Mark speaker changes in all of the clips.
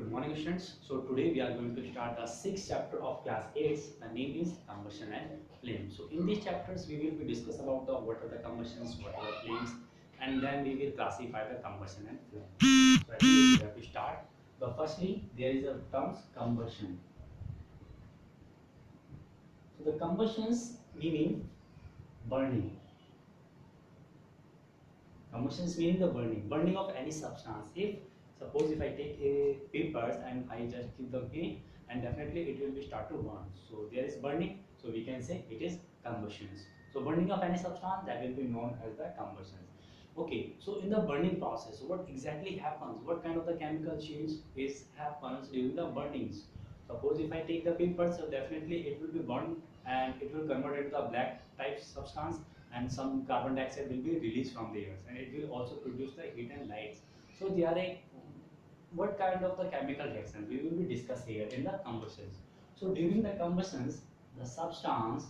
Speaker 1: Good morning, students. So today we are going to start the sixth chapter of class 8. The name is combustion and flame. So in these chapters we will be discuss about the what are the combustions, what are the flames, and then we will classify the combustion and flame. So I think we have to start. But firstly, there is a terms combustion. So the combustions meaning burning. Combustions meaning the burning of any substance. If suppose if I take a papers and I just keep them here, and definitely it will be start to burn. So there is burning. So we can say it is combustions. So burning of any substance, that will be known as the combustions. Okay. So in the burning process, what exactly happens? What kind of the chemical change is happens during the burnings? Suppose if I take the paper, so definitely it will be burned and it will convert into the black type substance, and some carbon dioxide will be released from the air, and it will also produce the heat and lights. So they are a what kind of the chemical reaction we will be discuss here in the combustions. So during the combustions, the substance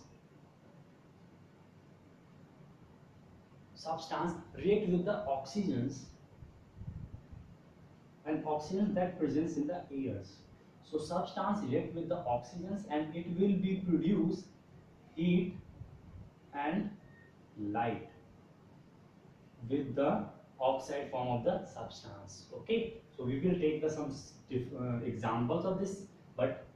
Speaker 1: react with the oxygens and oxygen that presents in the airs. So substance react with the oxygens and it will be produce heat and light with the oxide form of the substance. Okay, so we will take the some examples of this, but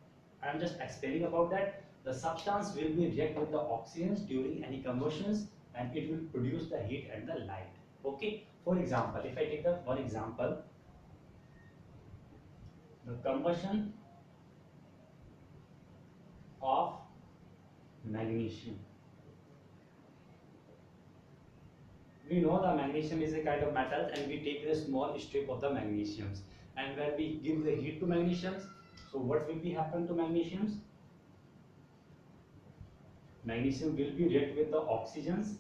Speaker 1: I am just explaining about that. The substance will be react with the oxygens during any combustions and it will produce the heat and the light. Okay, for example, if I take the one example, the combustion of magnesium. We know the magnesium is a kind of metal, and we take a small strip of the magnesiums, and when we give the heat to magnesiums, so what will be happen to magnesiums? Magnesium will be react with the oxygens,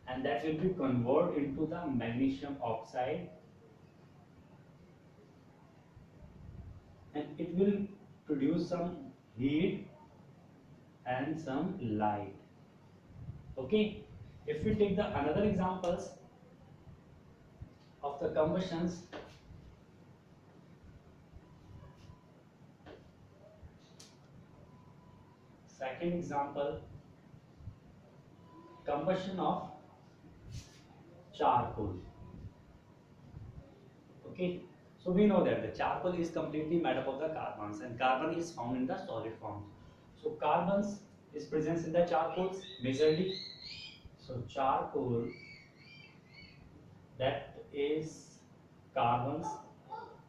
Speaker 1: and that will be converted into the magnesium oxide, and it will produce some heat and some light. Okay, if we take the another examples of the combustions, second example, combustion of charcoal. Okay, so we know that the charcoal is completely made up of the carbons, and carbon is found in the solid form. So carbons is present in the charcoals majorly. So charcoal, that is carbons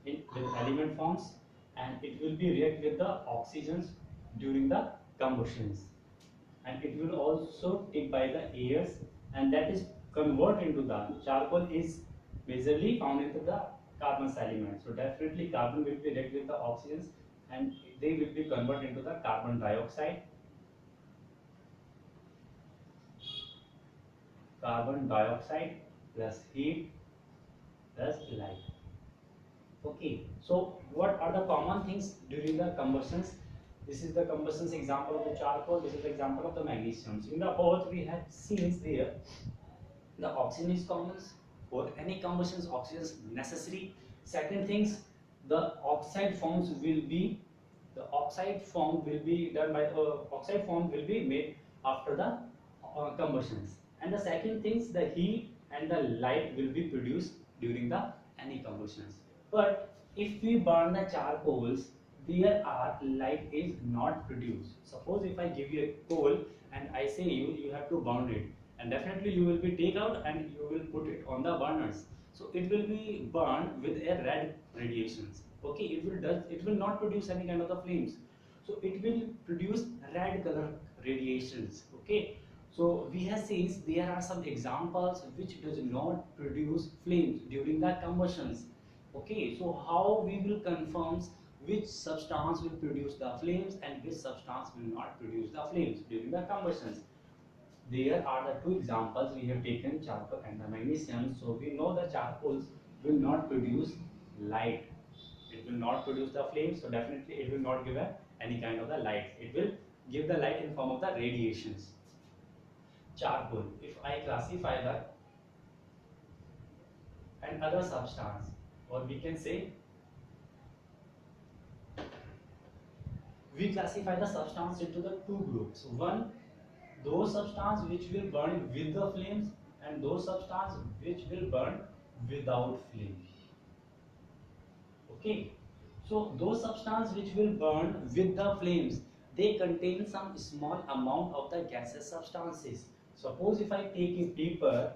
Speaker 1: in with element forms, and it will be react with the oxygens during the combustions, and it will also take by the airs, and that is convert into the charcoal is majorly found into the carbon element. So definitely carbon will be react with the oxygens, and they will be converted into the carbon dioxide. Carbon dioxide plus heat plus light. Okay, so what are the common things during the combustions? This is the combustions example of the charcoal. This is the example of the magnesiums. In the earth, we have seen there the oxygen is common. For any combustions, oxygen is necessary. Second things, the oxide forms will be done by oxide form will be made after the combustions. And the second things, the heat and the light will be produced during the any combustions. But if we burn the charcoals, there are light is not produced. Suppose if I give you a coal and I say you have to burn it, and definitely you will be take out and you will put it on the burners. So it will be burned with a red radiations. Okay, it will not produce any kind of the flames. So it will produce red color radiations. Okay, so we have seen there are some examples which does not produce flames during the combustions. Okay, so how we will confirm which substance will produce the flames and which substance will not produce the flames during the combustions? There are the two examples we have taken, charcoal and the magnesium. So we know the charcoals will not produce light. It will not produce the flames. So definitely it will not give any kind of the light. It will give the light in form of the radiations. Charcoal, if I classify the another substance, or we can say we classify the substance into the two groups. One, those substance which will burn with the flames, and those substance which will burn without flame. Okay, so those substance which will burn with the flames, they contain some small amount of the gaseous substances. Suppose if I take a paper,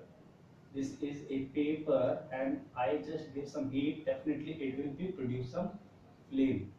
Speaker 1: this is a paper, and I just give some heat, definitely it will be produce some flame.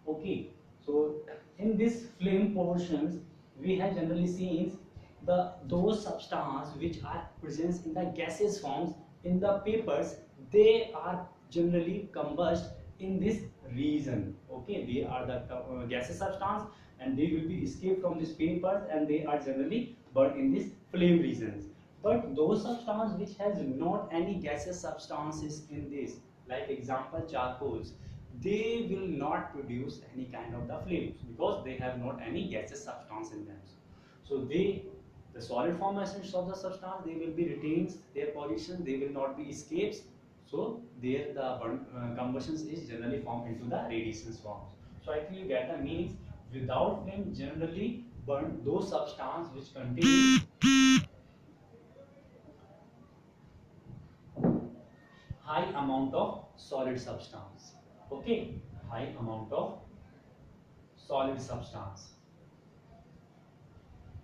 Speaker 1: Okay, so in this flame portions, we have generally seen the those substances which are present in the gaseous forms in the papers, they are generally combust in this region. Okay, they are the gaseous substance, and they will be escaped from this papers, and they are generally burned in this flame regions. But those substances which has not any gaseous substances in this, like example charcoals, they will not produce any kind of the flames because they have not any gaseous substance in them. So they, the solid form essence of the substance, they will be retains their position, they will not be escapes. So there the combustions is generally formed into the radiations forms. So I think you get the meanings. Without flame generally burn those substance which contain high amount of solid substance. Okay, high amount of solid substance.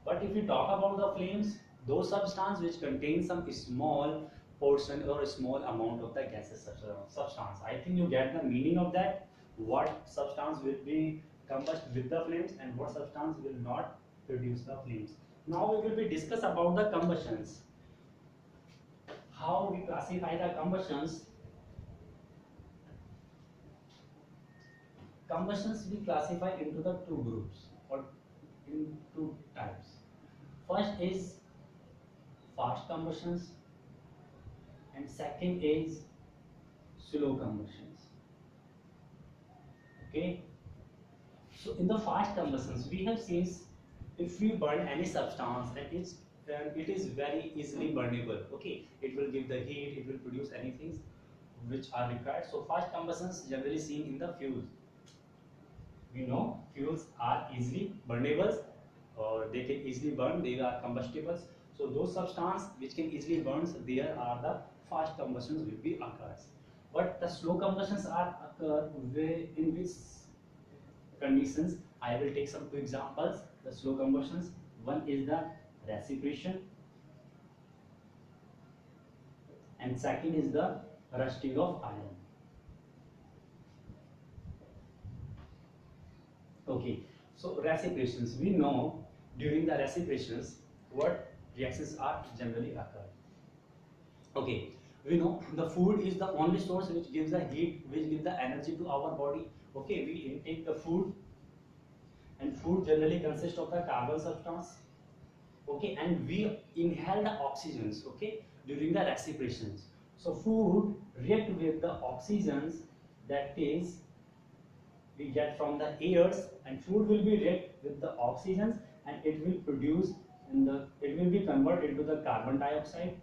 Speaker 1: But if we talk about the flames, those substances which contain some small portion or a small amount of the gaseous substance. I think you get the meaning of that. What substance will be combust with the flames and what substance will not produce the flames. Now we will be discuss about the combustions. How we classify the combustions. Combustions we classify into the two groups or in two types. First is fast combustions, and second is slow combustions. Okay, so in the fast combustions we have seen if we burn any substance, then it is very easily burnable. Okay, it will give the heat, it will produce anything which are required. So fast combustions generally seen in the fuels. We know fuels are easily burnables, or they can easily burn, they are combustibles. So those substances which can easily burn, so there are the fast combustions will be occurs. But the slow combustions are occur in which conditions. I will take some two examples. The slow combustions, one is the reciprocation, and second is the rusting of iron. Okay, so reciprocations, we know during the reciprocations what reactions are generally occur. Okay, we know the food is the only source which gives the heat, which gives the energy to our body. Okay, we intake the food, and food generally consists of the carbon substance. Okay, and we inhale the oxygens. Okay, during the respirations. So food react with the oxygens, that is we get from the airs, and food will be react with the oxygens, and it will produce in the, it will be converted into the carbon dioxide,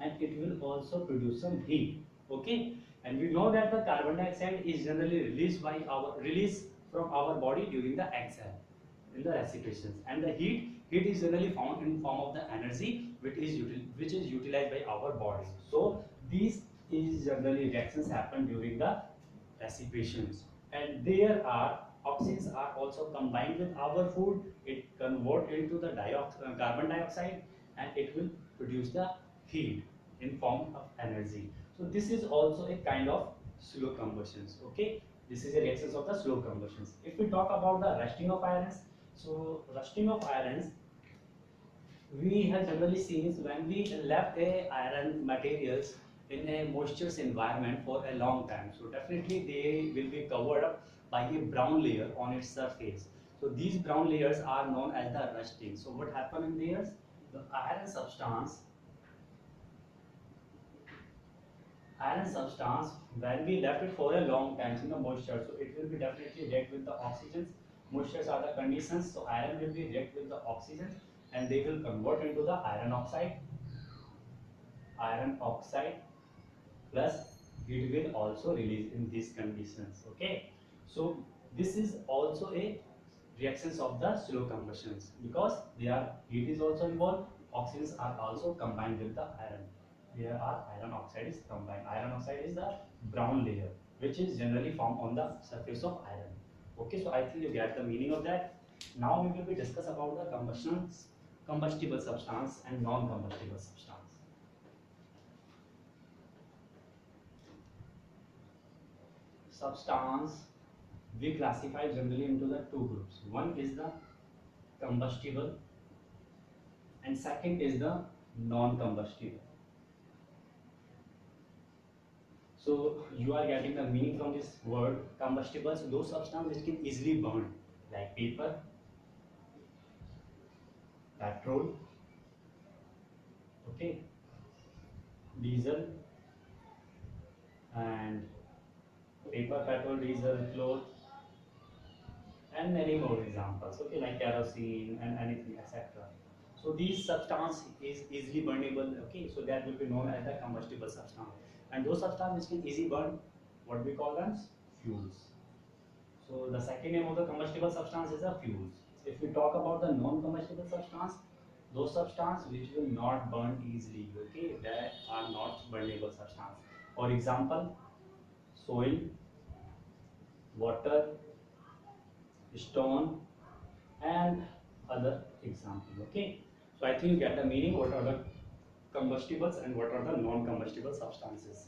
Speaker 1: and it will also produce some heat. Okay, and we know that the carbon dioxide is generally released from our body during the exhale in the respirations, and the heat is generally found in form of the energy which is utilized by our body. So these is generally reactions happen during the respirations, and there are oxygens are also combined with our food, it convert into the carbon dioxide, and it will produce the heat in form of energy. So this is also a kind of slow combustions. Okay, this is a reactions of the slow combustions. If we talk about the rusting of irons, so rusting of irons we have generally seen when we left a iron materials in a moisture environment for a long time, so definitely they will be covered up by a brown layer on its surface. So these brown layers are known as the rusting. So what happened in layers, the iron substance when we left it for a long time in the moisture, so it will be definitely react with the oxygens. Moistures are the conditions, so iron will be react with the oxygens, and they will convert into the iron oxide plus it will also release in these conditions. Okay, So this is also a reactions of the slow combustions because their heat is also involved. Oxygens are also combined with the iron. Here are iron oxide is combined. Iron oxide is the brown layer which is generally formed on the surface of iron. Okay, so I think you get the meaning of that. Now we will be discuss about the combustions, combustible substance and non-combustible substance. Substance we classify generally into the two groups. One is the combustible and second is the non-combustible. So you are getting the meaning from this word combustibles, those substances which can easily burn, like paper, petrol, okay, diesel, and paper, petrol, diesel, cloth, and many more examples. Okay, like kerosene and anything, etc. So these substance is easily burnable. Okay, so that will be known as the combustible substance. And those substances which can easily burn, what we call as fuels. So the second name of the combustible substance is a fuels. If we talk about the non-combustible substance, those substances which will not burn easily, okay, that are not burnable substance. For example, soil, water, stone, and other example. Okay, so I think you get the meaning what are the combustibles and what are the non-combustible substances.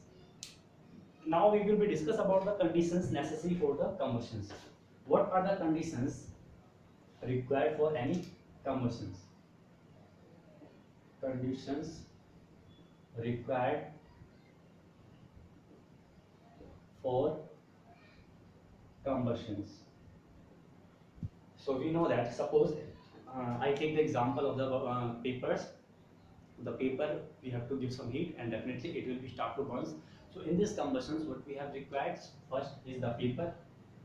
Speaker 1: Now we will be discuss about the conditions necessary for the combustions. What are the conditions required for any combustions? Conditions required for combustions. So we know that suppose I take the example of the papers. The paper we have to give some heat and definitely it will be start to burn. So in this combustions what we have required first is the paper.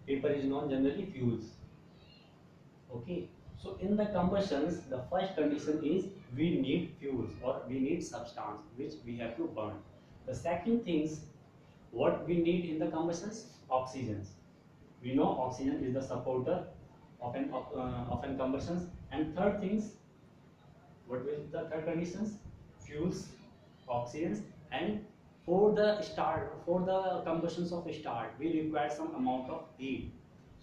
Speaker 1: Paper is known generally fuels. Okay, so in the combustions the first condition is we need fuels or we need substance which we have to burn. The second things what we need in the combustions, oxygens. We know oxygen is the supporter of an combustions. And third things, what will the third conditions, fuels, oxygens, and for the start, for the combustions of start we require some amount of heat.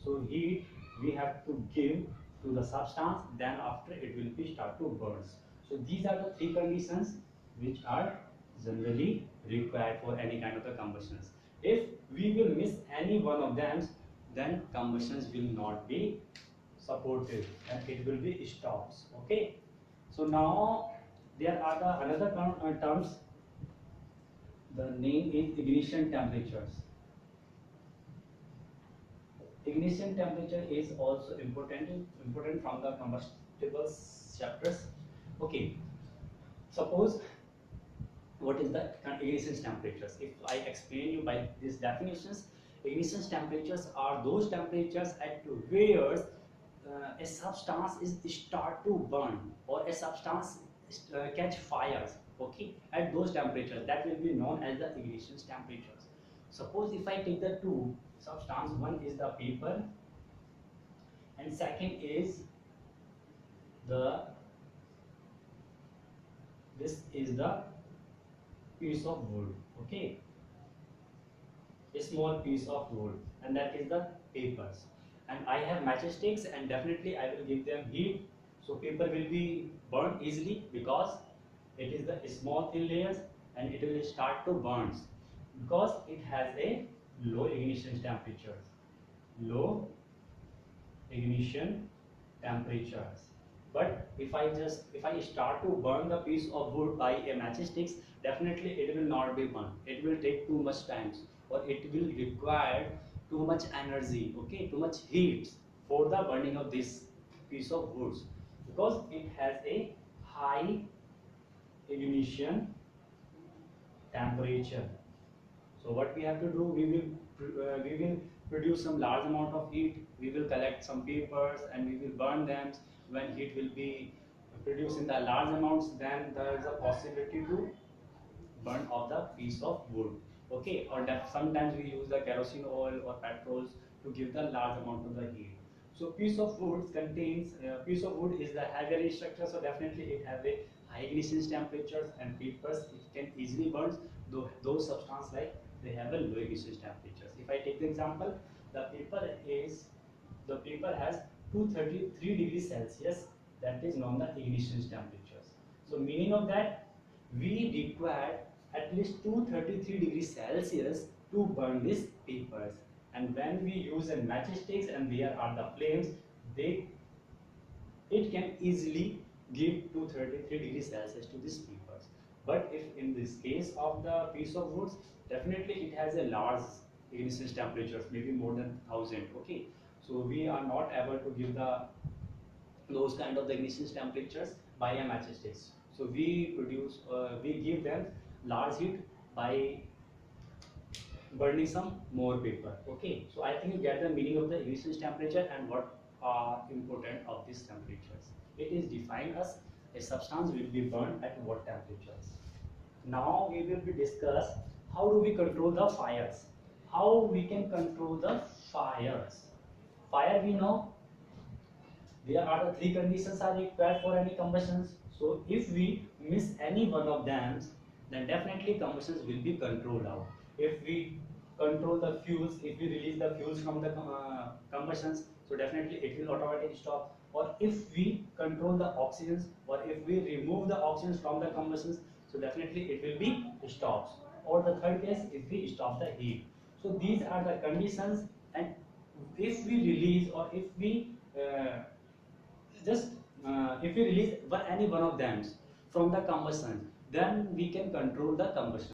Speaker 1: So heat we have to give to the substance, then after it will be start to burn. So these are the three conditions which are generally required for any kind of the combustions. If we will miss any one of them, then combustions will not be supported and it will be stops. Okay, so now there are the another terms. The name is ignition temperatures. Ignition temperature is also important from the combustibles chapters. Okay, suppose what is the ignition temperatures? If I explain you by these definitions, ignition temperatures are those temperatures at where a substance is start to burn or a substance catch fires. Okay, at those temperatures that will be known as the ignition temperatures. Suppose if I take the two substance, one is the paper and second is the this is the piece of wood. Okay, a small piece of wood, and that is the papers. And I have matchsticks and definitely I will give them heat. So paper will be burned easily because it is the small thin layers and it will start to burn because it has a low ignition temperatures. Low ignition temperatures. But if I start to burn the piece of wood by a matchsticks, definitely it will not be burned. It will take too much time or it will require too much energy, okay, too much heat for the burning of this piece of woods because it has a high ignition temperature. So what we have to do, we will produce some large amount of heat. We will collect some papers and we will burn them. When heat will be produced in the large amounts, then there is a possibility to burn of the piece of wood. Okay, or that sometimes we use the kerosene oil or petrols to give the large amount of the heat. So piece of wood contains piece of wood is the heavier in structure, so definitely it have a high ignition temperatures, and papers it can easily burn though those substance like they have a low ignition temperatures. If I take the example, the paper has 233 degrees Celsius, that is known the ignition temperatures. So meaning of that, we require at least 233 degrees Celsius to burn these papers. And when we use a matchsticks and there are the flames, they it can easily give 233 degrees Celsius to these papers. But if in this case of the piece of wood, definitely it has a large ignition temperatures, maybe more than 1000. Okay, so we are not able to give the those kind of the ignition temperatures by a matchsticks. So we give them large heat by burning some more paper. Okay, so I think you get the meaning of the ignition temperature and what are important of these temperatures. It is defined as a substance will be burned at what temperatures. Now we will be discuss how do we control the fires. How we can control the fires. Fire we know there are the three conditions are required for any combustions. So if we miss any one of them, then definitely combustions will be controlled out. If we control the fuels, if we release the fuels from the combustions, so definitely it will automatically stop. Or if we control the oxygens, or if we remove the oxygens from the combustions, so definitely it will be stops. Or the third case, if we stop the heat. So these are the conditions, and if we release or if we just if we release any one of them from the combustion, then we can control the combustion.